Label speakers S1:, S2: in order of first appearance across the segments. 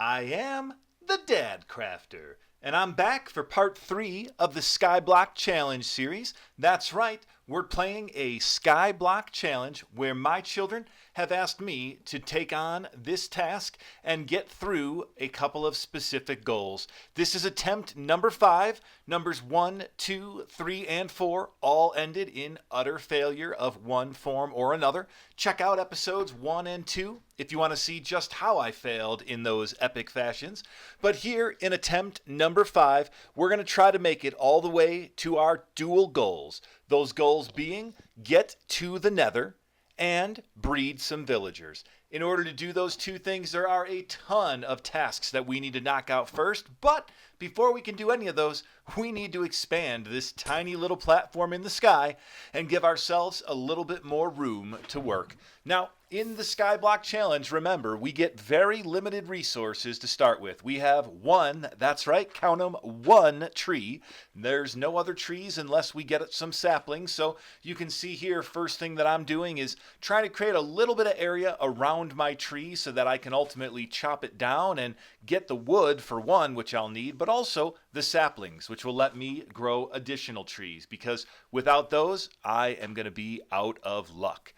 S1: I am the Dadcrafter, and I'm back for part 3 of the Skyblock Challenge series. That's right, we're playing a Skyblock Challenge where my children have asked me to take on this task and get through a couple of specific goals. This is attempt number 5. Numbers 1, 2, 3, and 4 all ended in utter failure of one form or another. Check out episodes 1 and 2 if you want to see just how I failed in those epic fashions. But here in attempt number 5, we're going to try to make it all the way to our dual goals. Those goals being get to the Nether and breed some villagers. In order to do those two things, there are a ton of tasks that we need to knock out first, but before we can do any of those, we need to expand this tiny little platform in the sky and give ourselves a little bit more room to work. Now, in the Skyblock Challenge, remember, we get very limited resources to start with. We have one, that's right, count them, one tree. There's no other trees unless we get some saplings. So you can see here, first thing that I'm doing is trying to create a little bit of area around my tree so that I can ultimately chop it down and get the wood for one, which I'll need, but also the saplings, which will let me grow additional trees, because without those, I am going to be out of luck.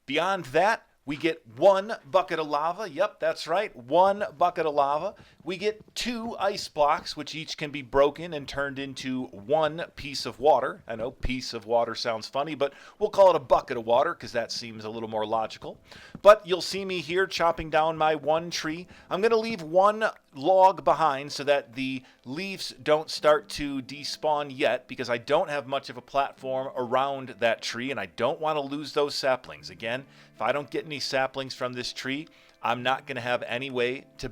S1: Beyond that, we get one bucket of lava. Yep, that's right, one bucket of lava. We get 2 ice blocks, which each can be broken and turned into one piece of water. I know piece of water sounds funny, but we'll call it a bucket of water because that seems a little more logical. But you'll see me here chopping down my one tree. I'm going to leave one log behind so that the leaves don't start to despawn yet, because I don't have much of a platform around that tree and I don't want to lose those saplings. Again, if I don't get any saplings from this tree, I'm not going to have any way to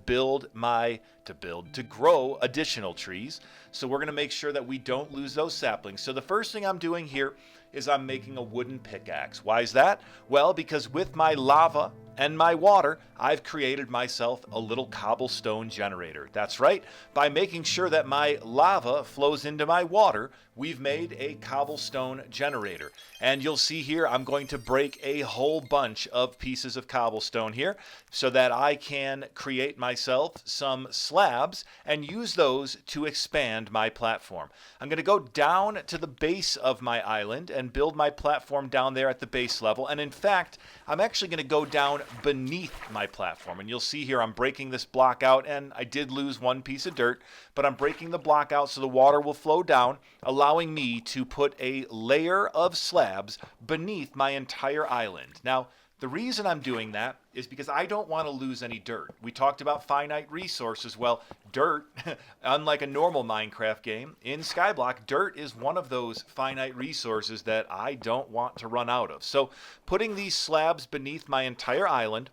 S1: grow additional trees. So we're going to make sure that we don't lose those saplings. So the first thing I'm doing here is I'm making a wooden pickaxe. Why is that? Well, because with my lava and my water, I've created myself a little cobblestone generator. That's right. By making sure that my lava flows into my water, we've made a cobblestone generator. And you'll see here, I'm going to break a whole bunch of pieces of cobblestone here so that I can create myself some slabs and use those to expand my platform. I'm going to go down to the base of my island and build my platform down there at the base level. And in fact, I'm actually going to go down beneath my platform. And you'll see here I'm breaking this block out, and I did lose one piece of dirt, but I'm breaking the block out so the water will flow down, allowing me to put a layer of slabs beneath my entire island. Now, the reason I'm doing that is because I don't want to lose any dirt. We talked about finite resources. Well, dirt, unlike a normal Minecraft game, in Skyblock, dirt is one of those finite resources that I don't want to run out of. So putting these slabs beneath my entire island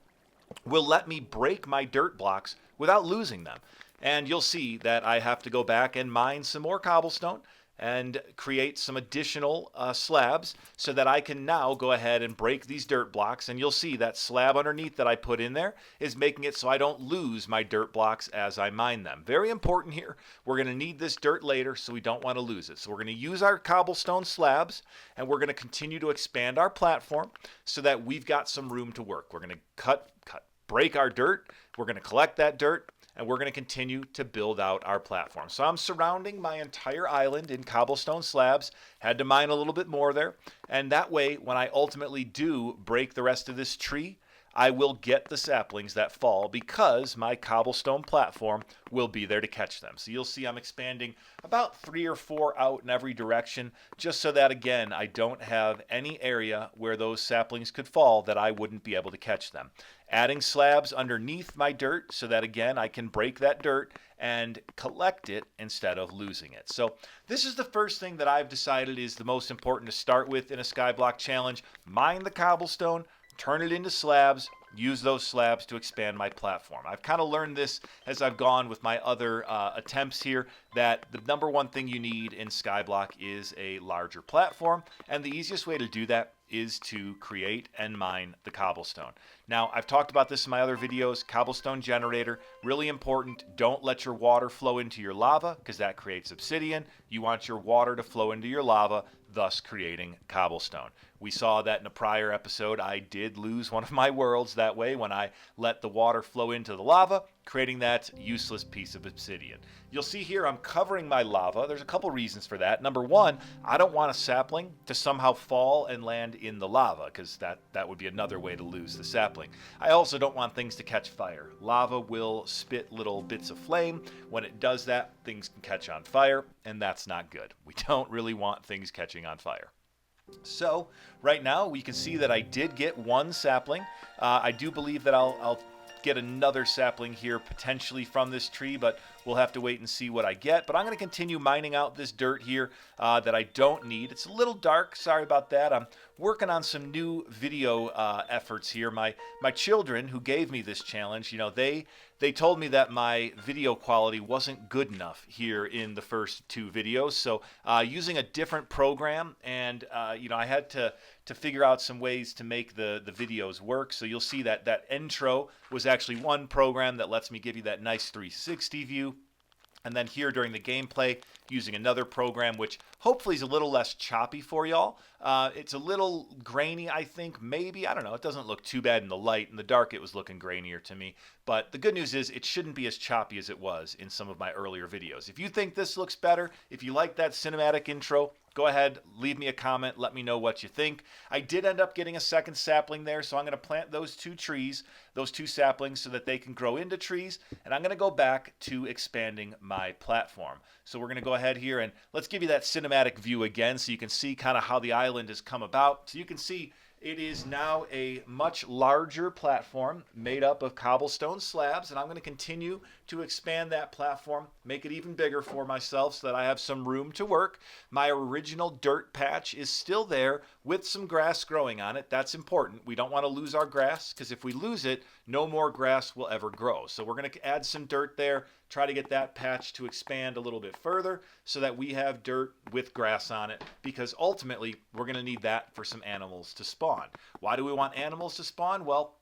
S1: will let me break my dirt blocks without losing them. And you'll see that I have to go back and mine some more cobblestone and create some additional slabs so that I can now go ahead and break these dirt blocks. And you'll see that slab underneath that I put in there is making it so I don't lose my dirt blocks as I mine them. Very important here. We're going to need this dirt later, so we don't want to lose it. So we're going to use our cobblestone slabs, and we're going to continue to expand our platform so that we've got some room to work. We're going to break our dirt. We're going to collect that dirt, and we're going to continue to build out our platform. So I'm surrounding my entire island in cobblestone slabs. Had to mine a little bit more there. And that way, when I ultimately do break the rest of this tree, I will get the saplings that fall because my cobblestone platform will be there to catch them. So you'll see I'm expanding about 3 or 4 out in every direction, just so that, again, I don't have any area where those saplings could fall that I wouldn't be able to catch them. Adding slabs underneath my dirt so that, again, I can break that dirt and collect it instead of losing it. So this is the first thing that I've decided is the most important to start with in a Skyblock challenge. Mine the cobblestone, turn it into slabs, use those slabs to expand my platform. I've kind of learned this as I've gone with my other attempts here, that the number one thing you need in Skyblock is a larger platform, and the easiest way to do that is to create and mine the cobblestone. Now, I've talked about this in my other videos. Cobblestone generator, really important. Don't let your water flow into your lava because that creates obsidian. You want your water to flow into your lava. thus creating cobblestone. We saw that in a prior episode. I did lose one of my worlds that way when I let the water flow into the lava, creating that useless piece of obsidian. You'll see here I'm covering my lava. There's a couple reasons for that. Number one, I don't want a sapling to somehow fall and land in the lava, because that would be another way to lose the sapling. I also don't want things to catch fire. Lava will spit little bits of flame. When it does that, things can catch on fire, and that's not good. We don't really want things catching on fire. So right now we can see that I did get one sapling. I do believe that I'll get another sapling here potentially from this tree, but we'll have to wait and see what I get. But I'm going to continue mining out this dirt here that I don't need. It's a little dark. Sorry about that. I'm working on some new video efforts here. My children who gave me this challenge, they told me that my video quality wasn't good enough here in the first two videos. So using a different program, and I had to figure out some ways to make the videos work. So you'll see that intro was actually one program that lets me give you that nice 360 view. And then here during the gameplay, using another program, which hopefully is a little less choppy for y'all. It's a little grainy, I think, maybe. I don't know. It doesn't look too bad in the light. In the dark, it was looking grainier to me. But the good news is it shouldn't be as choppy as it was in some of my earlier videos. If you think this looks better, if you like that cinematic intro, go ahead, leave me a comment, let me know what you think. I did end up getting a second sapling there, so I'm going to plant those two trees, those two saplings, so that they can grow into trees, and I'm going to go back to expanding my platform. So we're going to go ahead here, and let's give you that cinematic view again so you can see kind of how the island has come about. So you can see it is now a much larger platform made up of cobblestone slabs, and I'm going to continue to expand that platform, make it even bigger for myself so that I have some room to work. My original dirt patch is still there with some grass growing on it. That's important. We don't want to lose our grass, because if we lose it, no more grass will ever grow. So we're going to add some dirt there, try to get that patch to expand a little bit further so that we have dirt with grass on it, because ultimately we're going to need that for some animals to spawn. Why do we want animals to spawn? Well,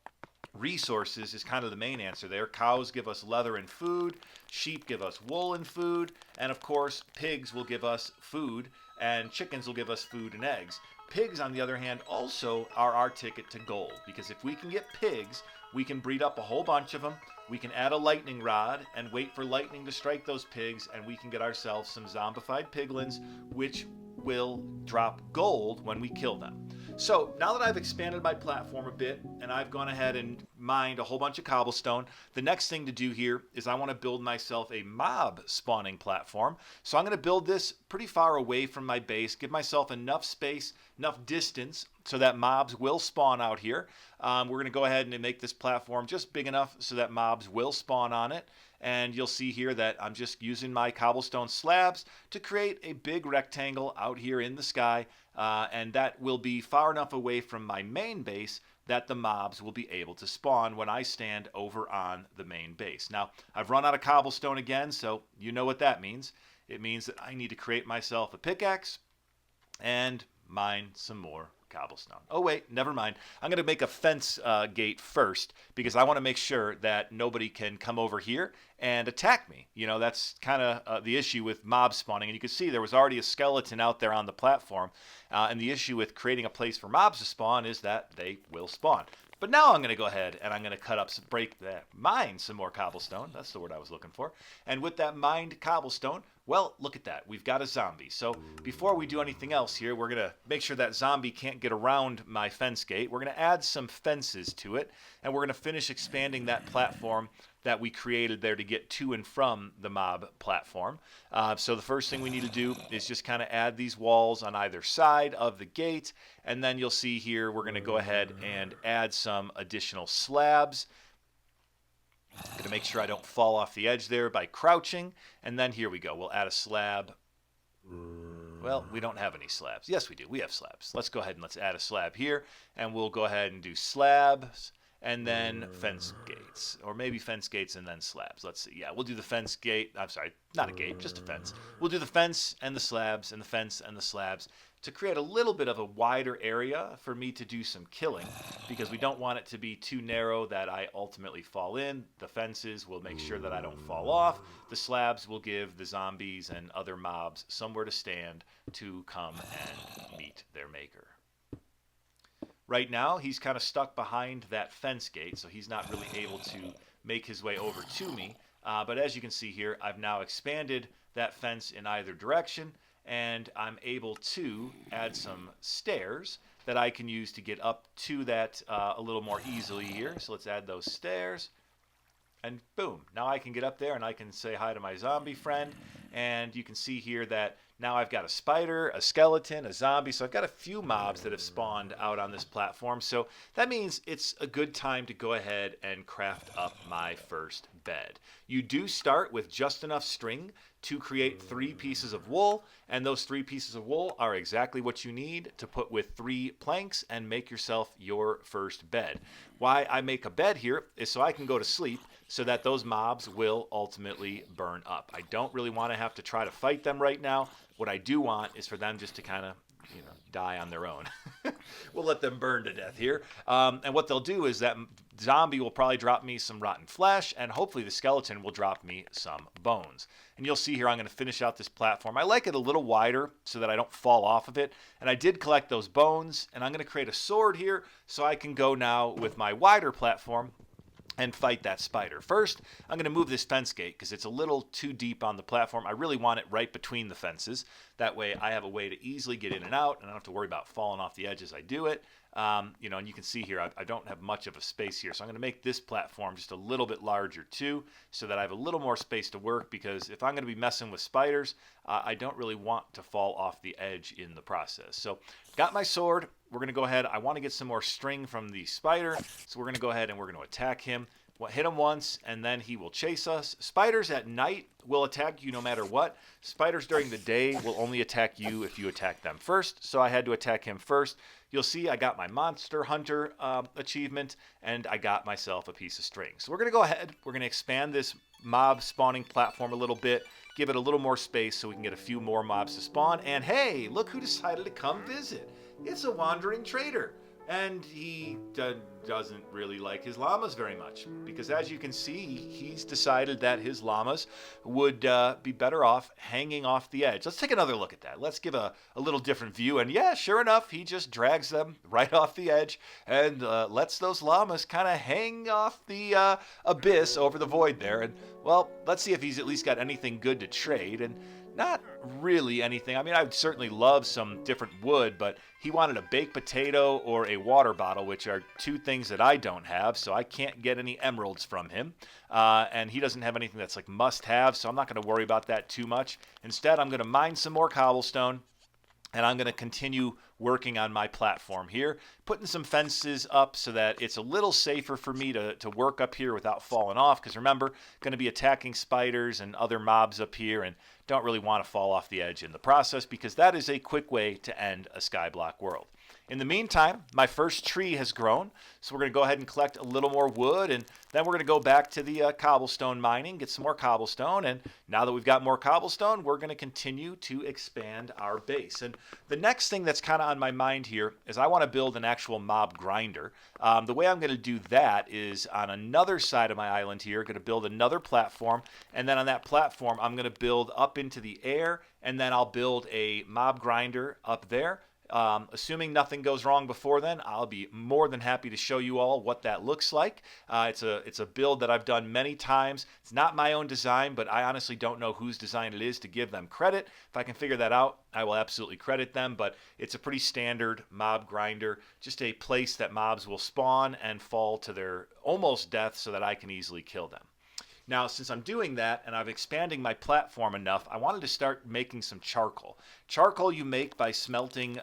S1: resources is kind of the main answer there. Cows give us leather and food, sheep give us wool and food, and of course pigs will give us food, and chickens will give us food and eggs. Pigs, on the other hand, also are our ticket to gold, because if we can get pigs, we can breed up a whole bunch of them, we can add a lightning rod and wait for lightning to strike those pigs, and we can get ourselves some zombified piglins, which will drop gold when we kill them. So now that I've expanded my platform a bit and I've gone ahead and mined a whole bunch of cobblestone, the next thing to do here is I want to build myself a mob spawning platform. So I'm going to build this pretty far away from my base, give myself enough space, enough distance so that mobs will spawn out here. We're going to go ahead and make this platform just big enough so that mobs will spawn on it. And you'll see here that I'm just using my cobblestone slabs to create a big rectangle out here in the sky, and that will be far enough away from my main base that the mobs will be able to spawn when I stand over on the main base. Now, I've run out of cobblestone again, so you know what that means. It means that I need to create myself a pickaxe and mine some more cobblestone. Oh wait, never mind. I'm going to make a fence gate first, because I want to make sure that nobody can come over here and attack me. That's kind of the issue with mob spawning. And you can see there was already a skeleton out there on the platform. And the issue with creating a place for mobs to spawn is that they will spawn. But now I'm going to go ahead and I'm going to cut up mine some more cobblestone. That's the word I was looking for. And with that mined cobblestone, well, look at that. We've got a zombie. So before we do anything else here, we're going to make sure that zombie can't get around my fence gate. We're going to add some fences to it, and we're going to finish expanding that platform that we created there to get to and from the mob platform. So the first thing we need to do is just kind of add these walls on either side of the gate, and then you'll see here we're going to go ahead and add some additional slabs. I'm going to make sure I don't fall off the edge there by crouching, and then here we go. We'll add a slab. Well, we don't have any slabs. Yes, we do. We have slabs. Let's go ahead and let's add a slab here, and we'll go ahead and do slabs. and then fence gates. Or maybe fence gates and then slabs. Let's see. Yeah, we'll do the fence gate. I'm sorry, not a gate, just a fence. We'll do the fence and the slabs and the fence and the slabs to create a little bit of a wider area for me to do some killing, because we don't want it to be too narrow that I ultimately fall in. The fences will make sure that I don't fall off. The slabs will give the zombies and other mobs somewhere to stand to come and meet their maker. Right now, he's kind of stuck behind that fence gate, so he's not really able to make his way over to me. But as you can see here, I've now expanded that fence in either direction, and I'm able to add some stairs that I can use to get up to that a little more easily here. So let's add those stairs. And boom, now I can get up there and I can say hi to my zombie friend. And you can see here that now I've got a spider, a skeleton, a zombie. So I've got a few mobs that have spawned out on this platform. So that means it's a good time to go ahead and craft up my first bed. You do start with just enough string to create 3 pieces of wool, and those 3 pieces of wool are exactly what you need to put with 3 planks and make yourself your first bed. Why I make a bed here is so I can go to sleep, so that those mobs will ultimately burn up. I don't really want to have to try to fight them right now. What I do want is for them just to kind of, die on their own. We'll let them burn to death here. And what they'll do is that zombie will probably drop me some rotten flesh, and hopefully the skeleton will drop me some bones. And you'll see here I'm going to finish out this platform. I like it a little wider so that I don't fall off of it. And I did collect those bones, and I'm going to create a sword here so I can go now with my wider platform and fight that spider. First, I'm going to move this fence gate because it's a little too deep on the platform. I really want it right between the fences. That way I have a way to easily get in and out, and I don't have to worry about falling off the edge as I do it. And you can see here I don't have much of a space here, so I'm going to make this platform just a little bit larger too, so that I have a little more space to work, because if I'm going to be messing with spiders, I don't really want to fall off the edge in the process. So got my sword. We're going to go ahead. I want to get some more string from the spider, so we're going to go ahead and we're going to attack him. We'll hit him once, and then he will chase us. Spiders at night will attack you no matter what. Spiders during the day will only attack you if you attack them first, so I had to attack him first. You'll see I got my Monster Hunter achievement, and I got myself a piece of string. So we're going to go ahead. We're going to expand this mob spawning platform a little bit, give it a little more space so we can get a few more mobs to spawn. And hey, look who decided to come visit. It's a wandering trader. And he doesn't really like his llamas very much, because as you can see, he's decided that his llamas would be better off hanging off the edge. Let's take another look at that. Let's give a little different view. And yeah, sure enough, he just drags them right off the edge and lets those llamas kind of hang off the abyss over the void there. And well, let's see if he's at least got anything good to trade. And not really anything. I mean, I would certainly love some different wood, but he wanted a baked potato or a water bottle, which are 2 things that I don't have, so I can't get any emeralds from him. And he doesn't have anything that's like must-have, so I'm not going to worry about that too much. Instead, I'm going to mine some more cobblestone, and I'm going to continue working on my platform here, putting some fences up so that it's a little safer for me to work up here without falling off, because remember, going to be attacking spiders and other mobs up here, and don't really want to fall off the edge in the process, because that is a quick way to end a Skyblock world. In the meantime, my first tree has grown, so we're going to go ahead and collect a little more wood, and then we're going to go back to the cobblestone mining, get some more cobblestone, and now that we've got more cobblestone, we're going to continue to expand our base. And the next thing that's kind of on my mind here is I want to build an actual mob grinder. The way I'm going to do that is on another side of my island here, going to build another platform, and then on that platform, I'm going to build up into the air, and then I'll build a mob grinder up there. Assuming nothing goes wrong before then, I'll be more than happy to show you all what that looks like. It's a build that I've done many times. It's not my own design, but I honestly don't know whose design it is to give them credit. If I can figure that out, I will absolutely credit them, but it's a pretty standard mob grinder, just a place that mobs will spawn and fall to their almost death so that I can easily kill them. Now, since I'm doing that and I'm expanding my platform enough, I wanted to start making some charcoal. Charcoal you make by smelting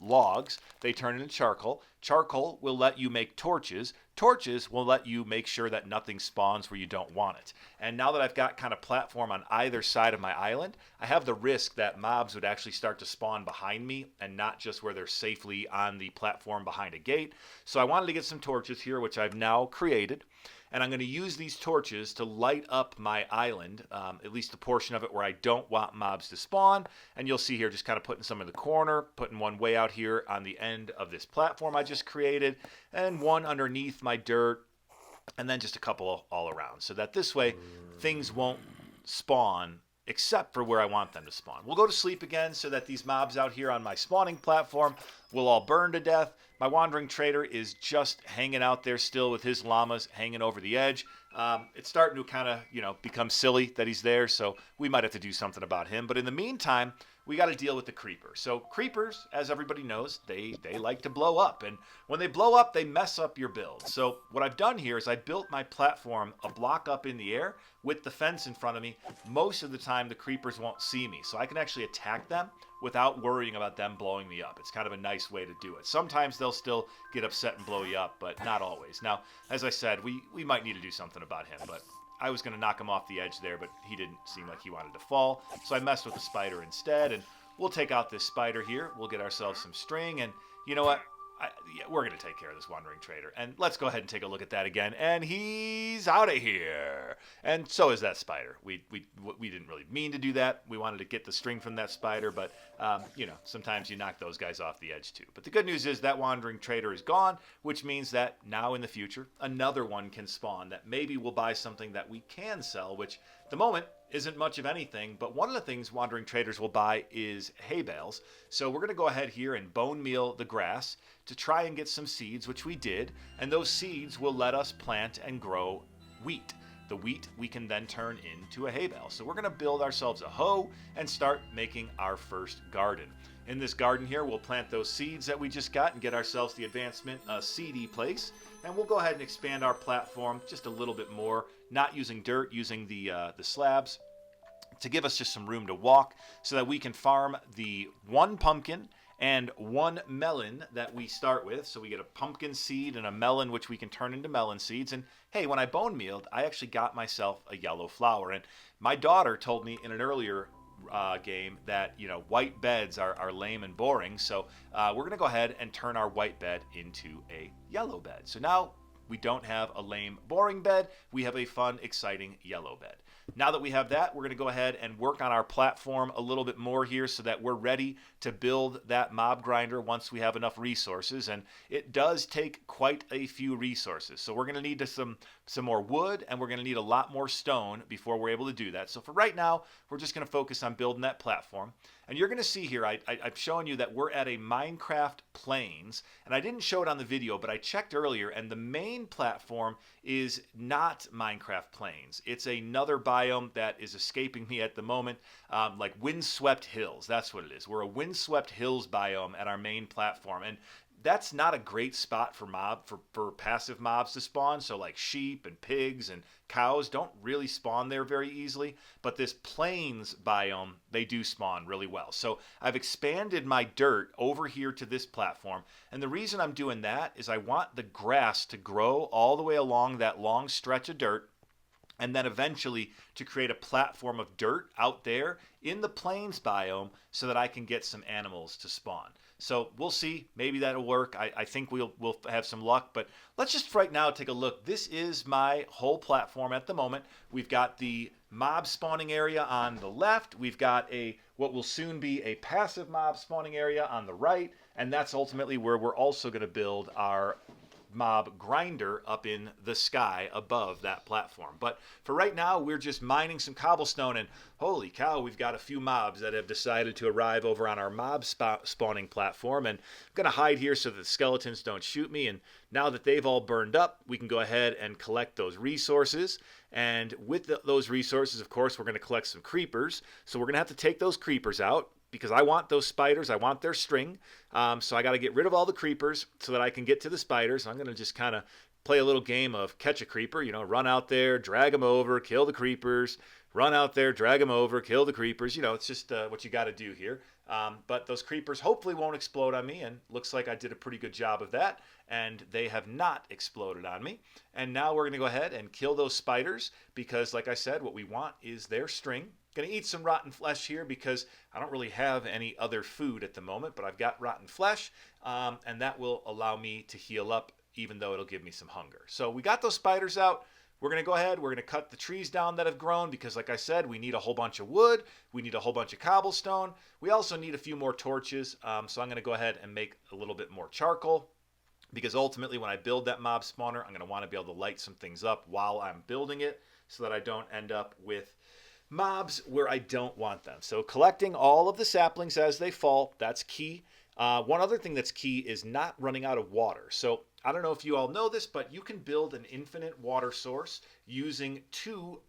S1: logs. They turn into charcoal. Charcoal will let you make torches. Torches will let you make sure that nothing spawns where you don't want it. And now that I've got kind of platform on either side of my island, I have the risk that mobs would actually start to spawn behind me and not just where they're safely on the platform behind a gate. So I wanted to get some torches here, which I've now created. And I'm going to use these torches to light up my island, at least a portion of it where I don't want mobs to spawn. And you'll see here just kind of putting some in the corner, putting one way out here on the end of this platform I just created, and one underneath my dirt, and then just a couple all around. So that this way things won't spawn except for where I want them to spawn. We'll go to sleep again so that these mobs out here on my spawning platform will all burn to death. My wandering trader is just hanging out there still with his llamas hanging over the edge. It's starting to kind of, become silly that he's there, so we might have to do something about him. But in the meantime, we got to deal with the creepers. So creepers, as everybody knows, they like to blow up. And when they blow up, they mess up your build. So what I've done here is I built my platform a block up in the air with the fence in front of me. Most of the time, the creepers won't see me. So I can actually attack them without worrying about them blowing me up. It's kind of a nice way to do it. Sometimes they'll still get upset and blow you up, but not always. Now, as I said, we might need to do something about him, but I was going to knock him off the edge there, but he didn't seem like he wanted to fall. So I messed with the spider instead, and we'll take out this spider here. We'll get ourselves some string, and you know what? We're going to take care of this wandering trader. And let's go ahead and take a look at that again. And he's out of here. And so is that spider. We didn't really mean to do that. We wanted to get the string from that spider, but sometimes you knock those guys off the edge too. But the good news is that wandering trader is gone, which means that now in the future, another one can spawn that maybe we'll buy something that we can sell, which at the moment isn't much of anything, but one of the things wandering traders will buy is hay bales. So we're going to go ahead here and bone meal the grass to try and get some seeds, which we did, and those seeds will let us plant and grow wheat. The wheat we can then turn into a hay bale. So we're going to build ourselves a hoe and start making our first garden. In this garden here, we'll plant those seeds that we just got and get ourselves the advancement seedy place. And we'll go ahead and expand our platform just a little bit more, not using dirt, using the slabs to give us just some room to walk so that we can farm the one pumpkin and one melon that we start with. So we get a pumpkin seed and a melon, which we can turn into melon seeds. And hey, when I bone mealed, I actually got myself a yellow flower. And my daughter told me in an earlier game that white beds are lame and boring, so we're gonna go ahead and turn our white bed into a yellow bed. So now we don't have a lame boring bed, we have a fun exciting yellow bed. Now that we have that, we're going to go ahead and work on our platform a little bit more here so that we're ready to build that mob grinder once we have enough resources. And it does take quite a few resources. So we're going to need some more wood, and we're going to need a lot more stone before we're able to do that. So for right now, we're just going to focus on building that platform. And you're going to see here, I'm showing you that we're at a Minecraft Plains. And I didn't show it on the video, but I checked earlier, and the main platform is not Minecraft Plains. It's another biome that is escaping me at the moment, like windswept hills. That's what it is. We're a windswept hills biome at our main platform. And that's not a great spot for passive mobs to spawn. So like sheep and pigs and cows don't really spawn there very easily, but this plains biome, they do spawn really well. So I've expanded my dirt over here to this platform, and the reason I'm doing that is I want the grass to grow all the way along that long stretch of dirt, and then eventually to create a platform of dirt out there in the plains biome so that I can get some animals to spawn. So we'll see. Maybe that'll work. I think we'll have some luck. But let's just right now take a look. This is my whole platform at the moment. We've got the mob spawning area on the left. We've got what will soon be a passive mob spawning area on the right. And that's ultimately where we're also going to build our mob grinder up in the sky above that platform. But for right now, we're just mining some cobblestone, and holy cow, we've got a few mobs that have decided to arrive over on our mob spawning platform. And I'm going to hide here so that the skeletons don't shoot me. And now that they've all burned up, we can go ahead and collect those resources. And with those resources, of course, we're going to collect some creepers. So we're going to have to take those creepers out, because I want those spiders, I want their string. So I got to get rid of all the creepers so that I can get to the spiders. I'm going to just kind of play a little game of catch a creeper, run out there, drag them over, kill the creepers, run out there, drag them over, kill the creepers. It's just what you got to do here. But those creepers hopefully won't explode on me, and looks like I did a pretty good job of that, and they have not exploded on me. And now we're going to go ahead and kill those spiders because, like I said, what we want is their string. Going to eat some rotten flesh here because I don't really have any other food at the moment, but I've got rotten flesh, and that will allow me to heal up even though it'll give me some hunger. So we got those spiders out. We're going to go ahead, we're going to cut the trees down that have grown because, like I said, we need a whole bunch of wood, we need a whole bunch of cobblestone, we also need a few more torches, so I'm going to go ahead and make a little bit more charcoal because ultimately when I build that mob spawner, I'm going to want to be able to light some things up while I'm building it so that I don't end up with mobs where I don't want them. So collecting all of the saplings as they fall, that's key. One other thing that's key is not running out of water. So I don't know if you all know this, but you can build an infinite water source using two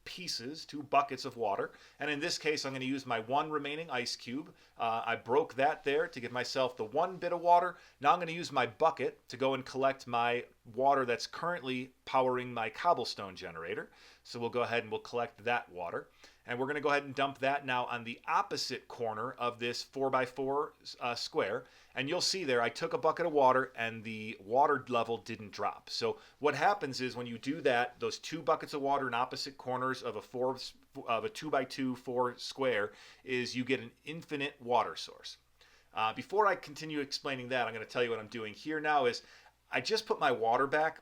S1: buckets of water. And in this case, I'm going to use my one remaining ice cube. I broke that there to give myself the one bit of water. Now I'm going to use my bucket to go and collect my water that's currently powering my cobblestone generator. So we'll go ahead and we'll collect that water. And we're going to go ahead and dump that now on the opposite corner of this 4x4 square. And you'll see there, I took a bucket of water and the water level didn't drop. So what happens is when you do that, those two buckets of water in opposite corners of a 2x2 4 square is you get an infinite water source. Before I continue explaining that, I'm going to tell you what I'm doing here now is I just put my water back,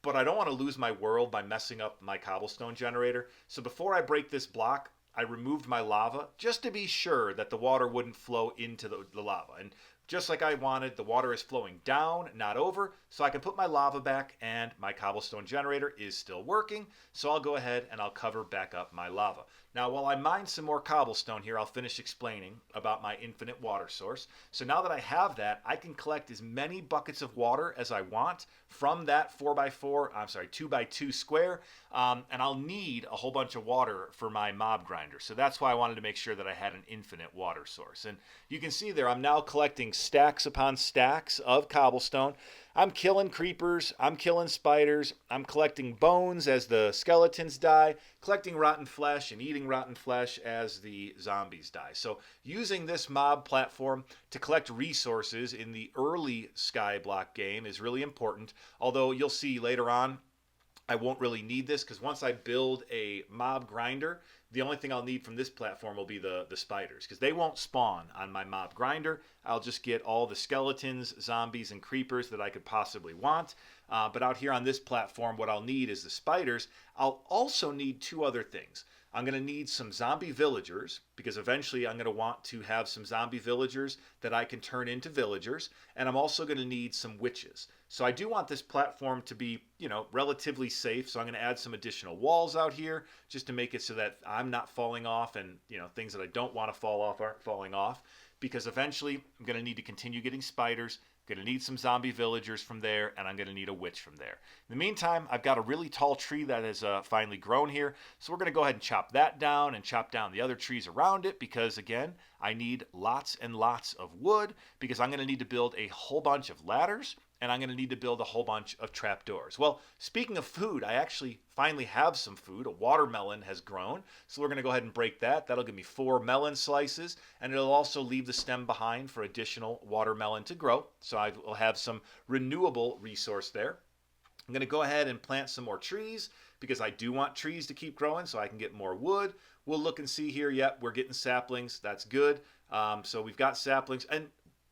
S1: but I don't want to lose my world by messing up my cobblestone generator. So before I break this block, I removed my lava just to be sure that the water wouldn't flow into the lava. And just like I wanted, the water is flowing down, not over, so I can put my lava back and my cobblestone generator is still working. So I'll go ahead and I'll cover back up my lava. Now, while I mine some more cobblestone here, I'll finish explaining about my infinite water source. So now that I have that, I can collect as many buckets of water as I want from that 2x2 square, and I'll need a whole bunch of water for my mob grinder. So that's why I wanted to make sure that I had an infinite water source. And you can see there, I'm now collecting stacks upon stacks of cobblestone. I'm killing creepers, I'm killing spiders, I'm collecting bones as the skeletons die, collecting rotten flesh and eating rotten flesh as the zombies die. So using this mob platform to collect resources in the early Skyblock game is really important, although you'll see later on I won't really need this because once I build a mob grinder, the only thing I'll need from this platform will be the spiders because they won't spawn on my mob grinder. I'll just get all the skeletons, zombies, and creepers that I could possibly want. But out here on this platform, what I'll need is the spiders. I'll also need two other things. I'm going to need some zombie villagers because eventually I'm going to want to have some zombie villagers that I can turn into villagers. And I'm also going to need some witches. So I do want this platform to be, relatively safe. So I'm going to add some additional walls out here just to make it so that I'm not falling off and, things that I don't want to fall off aren't falling off. Because eventually I'm going to need to continue getting spiders. Going to need some zombie villagers from there, and I'm going to need a witch from there. In the meantime, I've got a really tall tree that has finally grown here, so we're going to go ahead and chop that down and chop down the other trees around it because, again, I need lots and lots of wood because I'm going to need to build a whole bunch of ladders, and I'm going to need to build a whole bunch of trapdoors. Well, speaking of food, I actually finally have some food. A watermelon has grown, so we're going to go ahead and break that. That'll give me 4 melon slices, and it'll also leave the stem behind for additional watermelon to grow. So I will have some renewable resource there. I'm going to go ahead and plant some more trees because I do want trees to keep growing so I can get more wood. We'll look and see here. Yep, we're getting saplings. That's good. So we've got saplings, and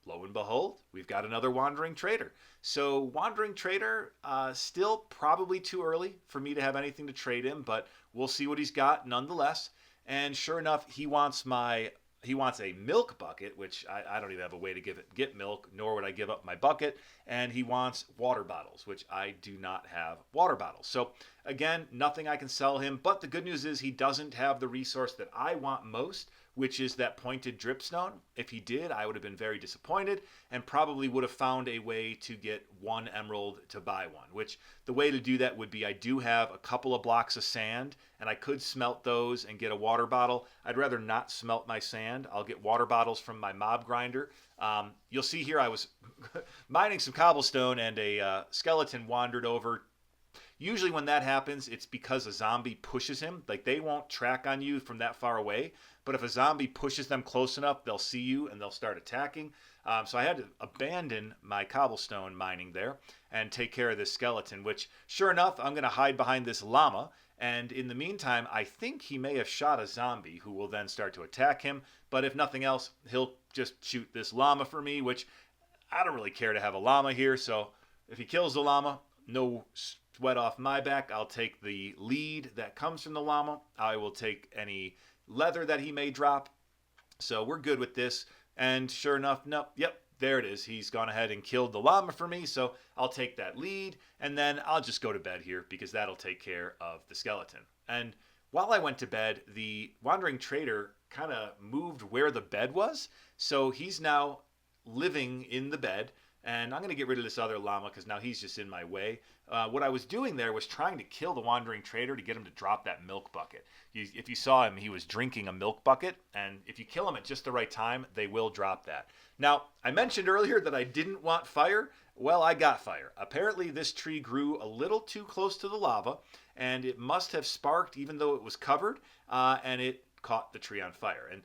S1: lo and behold, we've got another wandering trader. So wandering trader, still probably too early for me to have anything to trade him, but we'll see what he's got nonetheless. And sure enough, he wants a milk bucket, which I don't even have a way to get milk, nor would I give up my bucket. And he wants water bottles, which I do not have water bottles. So again, nothing I can sell him. But the good news is he doesn't have the resource that I want most, which is that pointed dripstone. If he did, I would have been very disappointed and probably would have found a way to get 1 emerald to buy one, which the way to do that would be I do have a couple of blocks of sand and I could smelt those and get a water bottle. I'd rather not smelt my sand. I'll get water bottles from my mob grinder. You'll see here I was mining some cobblestone and a skeleton wandered over Usually when that happens, it's because a zombie pushes him. Like, they won't track on you from that far away, but if a zombie pushes them close enough, they'll see you and they'll start attacking. So I had to abandon my cobblestone mining there and take care of this skeleton, which, sure enough, I'm going to hide behind this llama. And in the meantime, I think he may have shot a zombie who will then start to attack him. But if nothing else, he'll just shoot this llama for me, which I don't really care to have a llama here. So if he kills the llama, no sweat off my back. I'll take the lead that comes from the llama. I will take any leather that he may drop. So we're good with this. And sure enough, nope, yep, there it is. He's gone ahead and killed the llama for me, so I'll take that lead, and then I'll just go to bed here because that'll take care of the skeleton. And while I went to bed, the wandering trader kind of moved where the bed was, so he's now living in the bed, and I'm going to get rid of this other llama because now he's just in my way. What I was doing there was trying to kill the wandering trader to get him to drop that milk bucket. If you saw him, he was drinking a milk bucket, and if you kill him at just the right time, they will drop that. Now, I mentioned earlier that I didn't want fire. Well, I got fire. Apparently, this tree grew a little too close to the lava, and it must have sparked even though it was covered, and it caught the tree on fire. And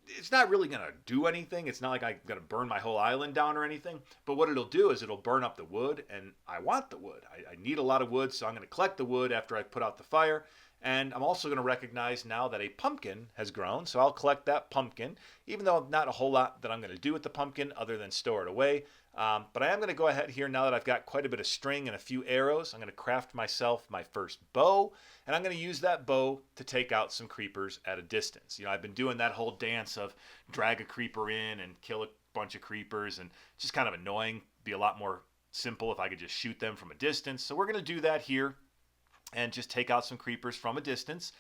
S1: it's not really going to do anything. It's not like I'm going to burn my whole island down or anything. But what it'll do is it'll burn up the wood, and I want the wood. I need a lot of wood, so I'm going to collect the wood after I put out the fire. And I'm also going to recognize now that a pumpkin has grown, so I'll collect that pumpkin, even though not a whole lot that I'm going to do with the pumpkin other than store it away. But I am going to go ahead here now that I've got quite a bit of string and a few arrows. I'm going to craft myself my first bow, and I'm going to use that bow to take out some creepers at a distance. You know, I've been doing that whole dance of drag a creeper in and kill a bunch of creepers, and just kind of annoying. Be a lot more simple if I could just shoot them from a distance. So we're going to do that here and just take out some creepers from a distance.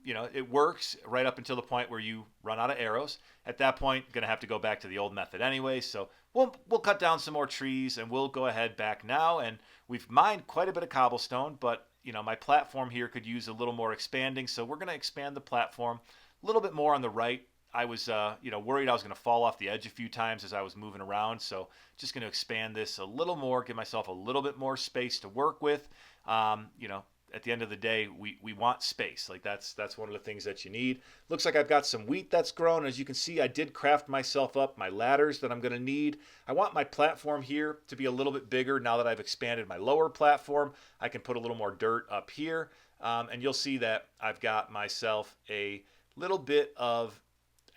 S1: You know, it works right up until the point where you run out of arrows. At that point, going to have to go back to the old method anyway. So we'll cut down some more trees, and we'll go ahead back now. And we've mined quite a bit of cobblestone, but you know, my platform here could use a little more expanding. So we're going to expand the platform a little bit more on the right. I was, you know, worried I was going to fall off the edge a few times as I was moving around. So just going to expand this a little more, give myself a little bit more space to work with. You know, at the end of the day, we want space. Like that's one of the things that you need. Looks like I've got some wheat that's grown. As you can see, I did craft myself up my ladders that I'm going to need. I want my platform here to be a little bit bigger now that I've expanded my lower platform. I can put a little more dirt up here. And you'll see that I've got myself a little bit of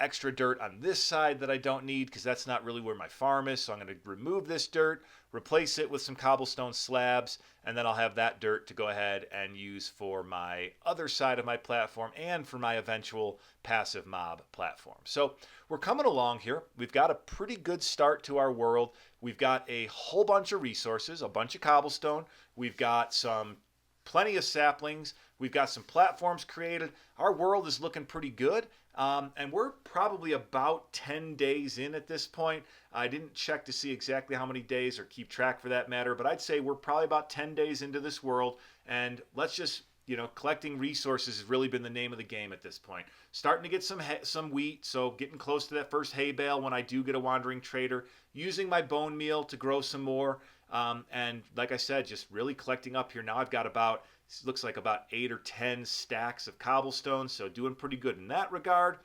S1: extra dirt on this side that I don't need because that's not really where my farm is. So I'm going to remove this dirt, replace it with some cobblestone slabs, and then I'll have that dirt to go ahead and use for my other side of my platform and for my eventual passive mob platform. So we're coming along here. We've got a pretty good start to our world. We've got a whole bunch of resources, a bunch of cobblestone. We've got plenty of saplings. We've got some platforms created. Our world is looking pretty good. And we're probably about 10 days in at this point. I didn't check to see exactly how many days or keep track for that matter, but I'd say we're probably about 10 days into this world. And let's just, you know, collecting resources has really been the name of the game at this point. Starting to get some wheat, so getting close to that first hay bale when I do get a wandering trader. Using my bone meal to grow some more. And like I said, just really collecting up here. Now I've got looks like about 8 or 10 stacks of cobblestone, so doing pretty good in that regard.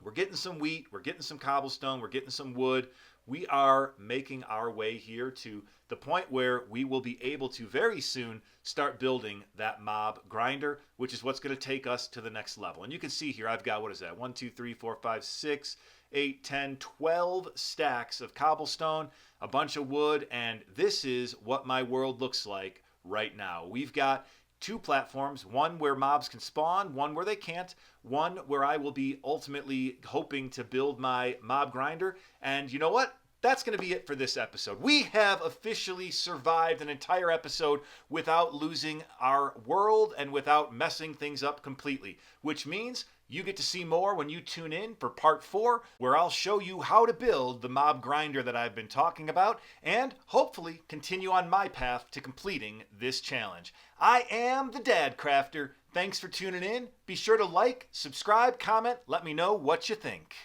S1: We're getting some wheat, we're getting some cobblestone, we're getting some wood. We are making our way here to the point where we will be able to very soon start building that mob grinder, which is what's going to take us to the next level. And you can see here I've got, what is that, 1, 2, 3, 4, 5, 6, 8, 10, 12 stacks of cobblestone, a bunch of wood, and this is what my world looks like right now. We've got 2 platforms, one where mobs can spawn, one where they can't, one where I will be ultimately hoping to build my mob grinder. And you know what? That's going to be it for this episode. We have officially survived an entire episode without losing our world and without messing things up completely, which means you get to see more when you tune in for part 4, where I'll show you how to build the mob grinder that I've been talking about and hopefully continue on my path to completing this challenge. I am the Dadcrafter. Thanks for tuning in. Be sure to like, subscribe, comment, let me know what you think.